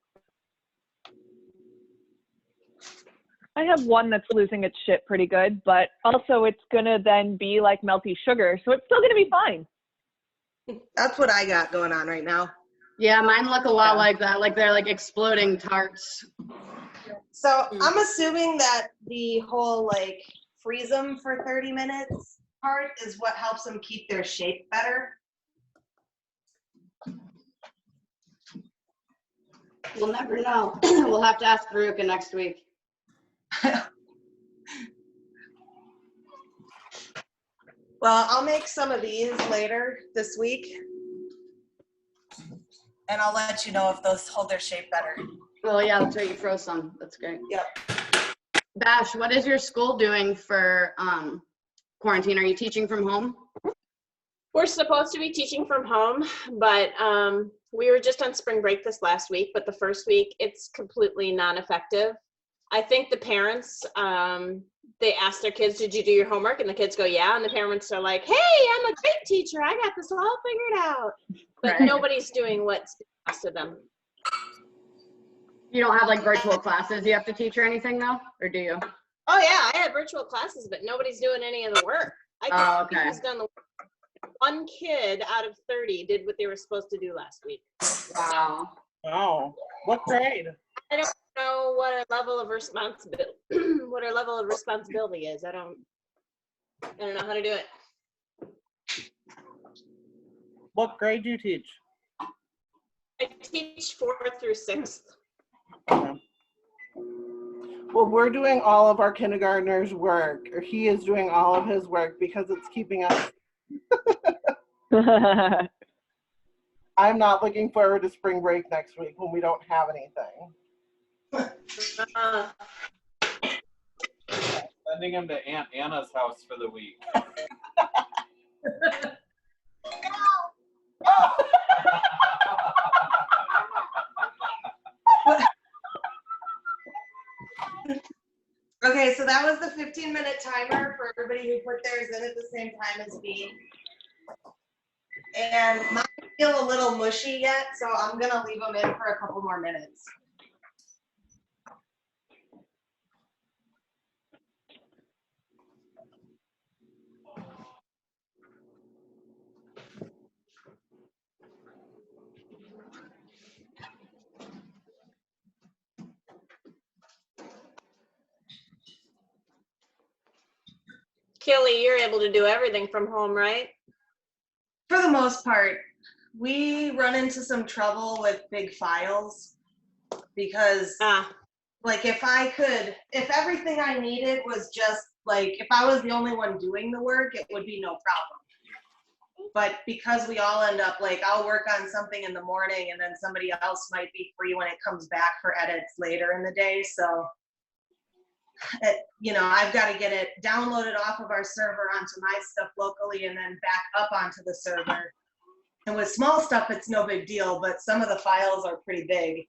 I have one that's losing its shit pretty good, but also it's gonna then be like melty sugar, so it's still gonna be fine. That's what I got going on right now. Yeah, mine look a lot like that. Like they're like exploding tarts. So I'm assuming that the whole like freeze them for 30 minutes part is what helps them keep their shape better. We'll never know. We'll have to ask Veruca next week. Well, I'll make some of these later this week. And I'll let you know if those hold their shape better. Well, yeah, that's right. You froze some. That's great. Yep. Bash, what is your school doing for quarantine? Are you teaching from home? We're supposed to be teaching from home, but we were just on spring break this last week, but the first week it's completely non-effective. I think the parents, they ask their kids, did you do your homework? And the kids go, yeah. And the parents are like, hey, I'm a great teacher. I got this all figured out. But Right. nobody's doing what's asked of them. You don't have like virtual classes you have to teach or anything though? Or do you? Oh yeah, I had virtual classes, but nobody's doing any of the work. I think who's done the work. One kid out of 30 did what they were supposed to do last week. Wow. Wow. What grade? I don't know what our level of responsibility is. I don't know how to do it. What grade do you teach? I teach 4th through 6th. Okay. Well, we're doing all of our kindergartners' work, or he is doing all of his work because it's keeping us. I'm not looking forward to spring break next week when we don't have anything. Sending him to Aunt Anna's house for the week. Okay, so that was the 15-minute timer for everybody who put theirs in at the same time as me. And mine feel a little mushy yet, so I'm gonna leave them in for a couple more minutes. Kelly, you're able to do everything from home, right? For the most part, we run into some trouble with big files because like if everything I needed was just like, if I was the only one doing the work, it would be no problem. But because we all end up like, I'll work on something in the morning and then somebody else might be free when it comes back for edits later in the day. So, I've got to get it downloaded off of our server onto my stuff locally and then back up onto the server. And with small stuff, it's no big deal, but some of the files are pretty big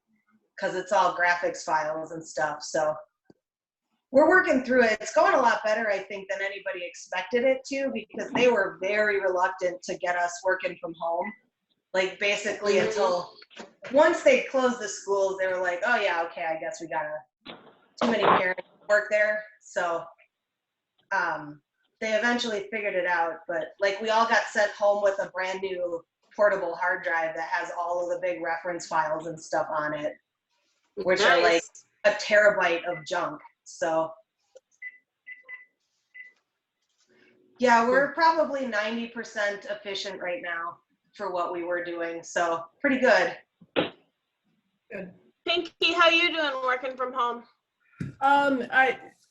because it's all graphics files and stuff. So we're working through it. It's going a lot better, I think, than anybody expected it to, because they were very reluctant to get us working from home. Like basically until once they closed the schools, they were like, oh yeah, okay, I guess we gotta, too many parents work there. So they eventually figured it out, but like we all got sent home with a brand new portable hard drive that has all of the big reference files and stuff on it, which are like a terabyte of junk. So yeah, we're probably 90% efficient right now for what we were doing. So pretty good. Good. Pinky, how you doing working from home?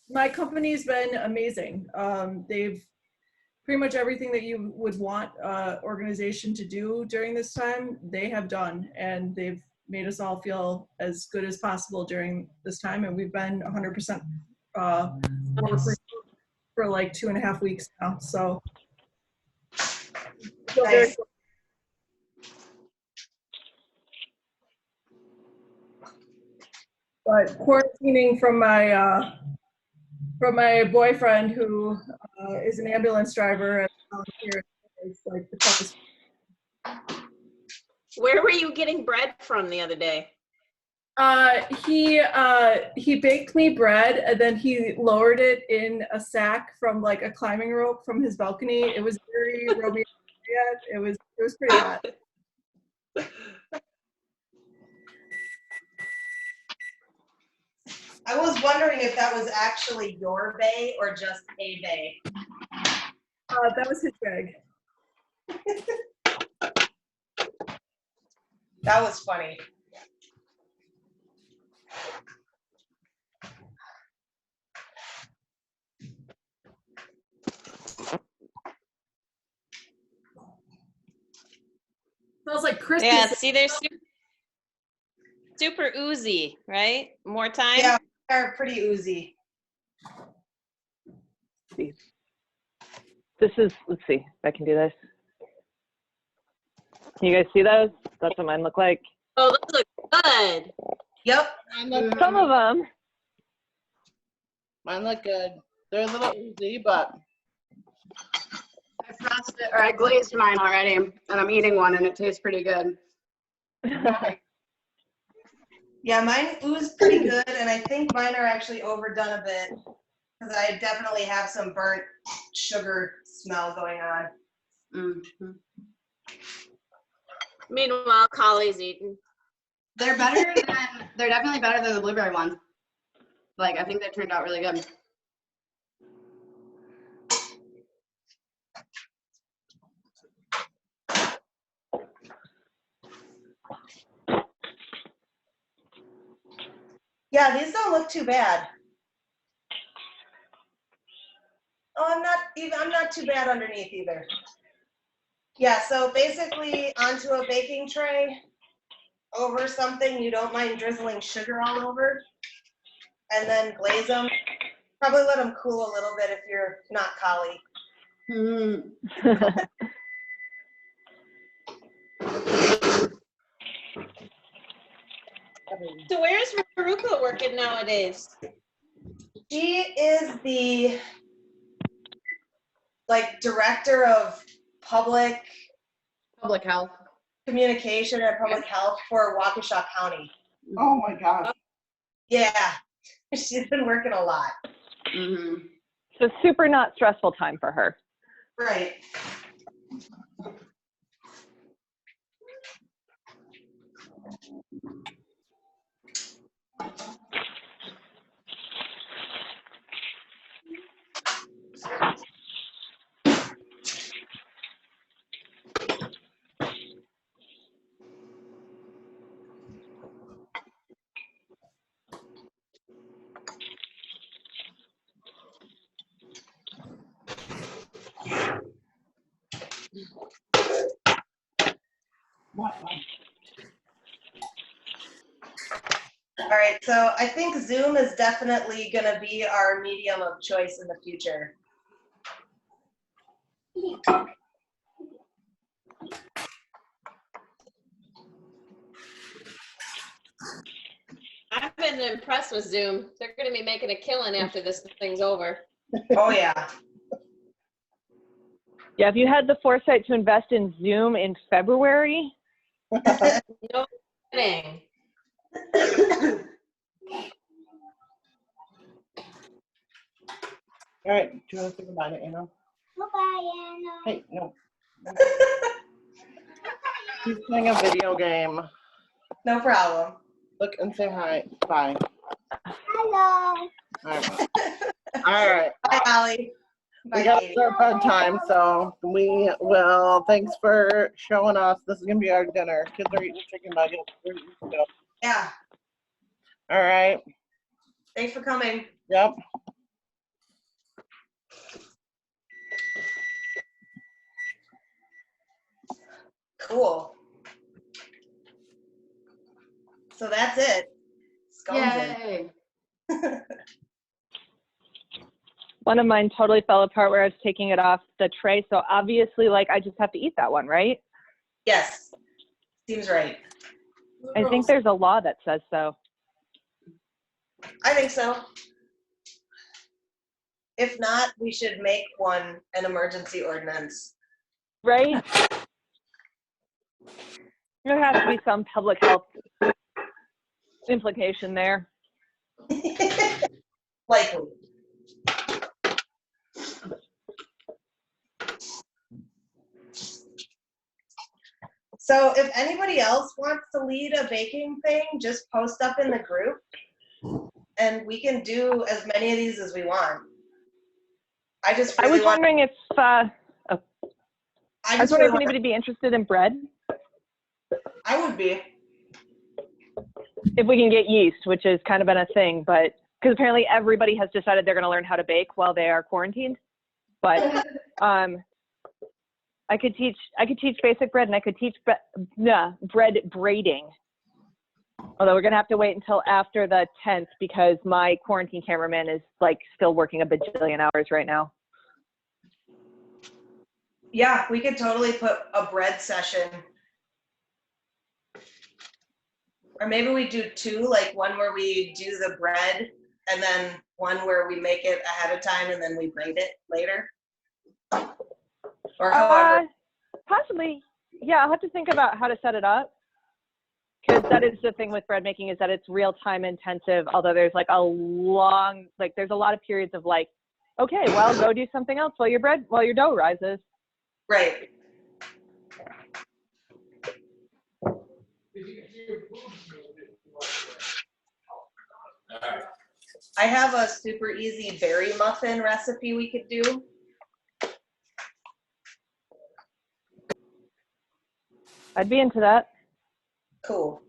My company's been amazing. They've pretty much everything that you would want organization to do during this time, they have done, and they've made us all feel as good as possible during this time. And we've been 100% for like 2.5 weeks now. So Nice. But quarantining from my boyfriend, who is an ambulance driver and here is like the toughest. Where were you getting bread from the other day? He baked me bread and then he lowered it in a sack from like a climbing rope from his balcony. It was very Romeo and Juliet. It was pretty hot. I was wondering if that was actually your bay or just a bay. That was his bag. That was funny. Smells like Christmas. Yeah, see, they're super oozy, right? More time? Yeah, they're pretty oozy. This is, let's see if I can do this. Can you guys see those? That's what mine look like. Oh, those look good. Yep. Some of them. Mine look good. They're a little oozy, but I frosted, or I glazed mine already, and I'm eating one, and it tastes pretty good. Yeah, mine ooze pretty good, and I think mine are actually overdone a bit because I definitely have some burnt sugar smell going on. Mm-hmm. Meanwhile, Collie's eating. They're definitely better than the blueberry ones. Like, I think they turned out really good. Yeah, these don't look too bad. Oh, I'm not too bad underneath either. Yeah, so basically onto a baking tray over something you don't mind drizzling sugar all over, and then glaze them. Probably let them cool a little bit if you're not Collie. So where's Veruca working nowadays? She is the director of public health communication and public health for Waukesha County. oh my gosh. Yeah, she's been working a lot. Mm-hmm. So super not stressful time for her. Right. All right, so I think Zoom is definitely going to be our medium of choice in the future. I've been impressed with Zoom. They're going to be making a killing after this thing's over. Oh, yeah. Yeah, have you had the foresight to invest in Zoom in February? No kidding. All right, do you want to say goodbye to Anna? Bye-bye, Anna. Hey, no. She's playing a video game. No problem. Look and say hi. Bye. Hello. All right. All right. Bye, Allie. Bye, We got Katie. our bedtime, so we will. Thanks for showing us. This is gonna be our dinner. Kids are eating chicken nuggets. We're eating stuff. Yeah. All right. Thanks for coming. Yep. Cool. So that's it. Scones in. Yay. One of mine totally fell apart where I was taking it off the tray. So obviously, like, I just have to eat that one, right? Yes. Seems right. I think there's a law that says so. I think so. If not, we should make one an emergency ordinance. Right? There has to be some public health implication there. Likely. So if anybody else wants to lead a baking thing, just post up in the group and we can do as many of these as we want. I was wondering if if anybody would be interested in bread. I would be. If we can get yeast, which has kind of been a thing, but because apparently everybody has decided they're going to learn how to bake while they are quarantined. But I could teach basic bread, and I could teach bread braiding. Although we're going to have to wait until after the 10th because my quarantine cameraman is like still working a bajillion hours right now. Yeah, we could totally put a bread session. Or maybe we do two, like one where we do the bread and then one where we make it ahead of time and then we braid it later. Or however. Possibly. Yeah, I'll have to think about how to set it up. Because that is the thing with bread making is that it's real time intensive, although there's like there's a lot of periods of like, okay, well, go do something else while your dough rises. Right. I have a super easy berry muffin recipe we could do. I'd be into that. Cool.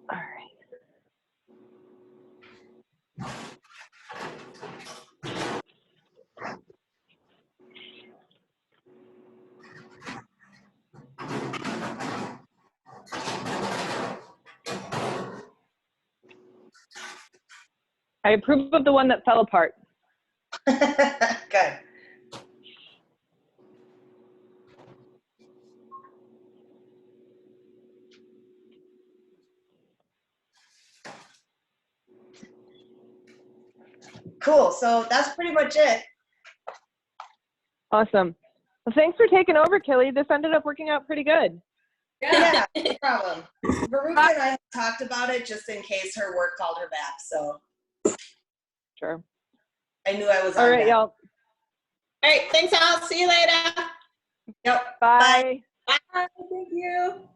All right. I approve of the one that fell apart. Good. Cool. So that's pretty much it. Awesome. Well, thanks for taking over, Kelly. This ended up working out pretty good. Yeah, no problem. Veruca and I talked about it just in case her work called her back. So sure. I knew I was on all right, that. y'all. All right, thanks, Al. See you later. Yep. Bye. Bye. Thank you.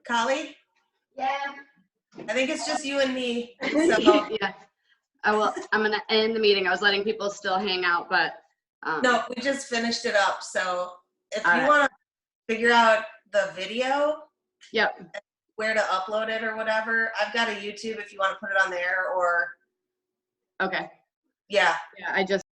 Collie? Yeah. I think it's just you and me. So. Yeah. I'm gonna end the meeting. I was letting people still hang out, but No, we just finished it up. So if all you right. want to figure out the video, Yep. where to upload it or whatever, I've got a YouTube if you want to put it on there or. Okay. Yeah. Yeah, I just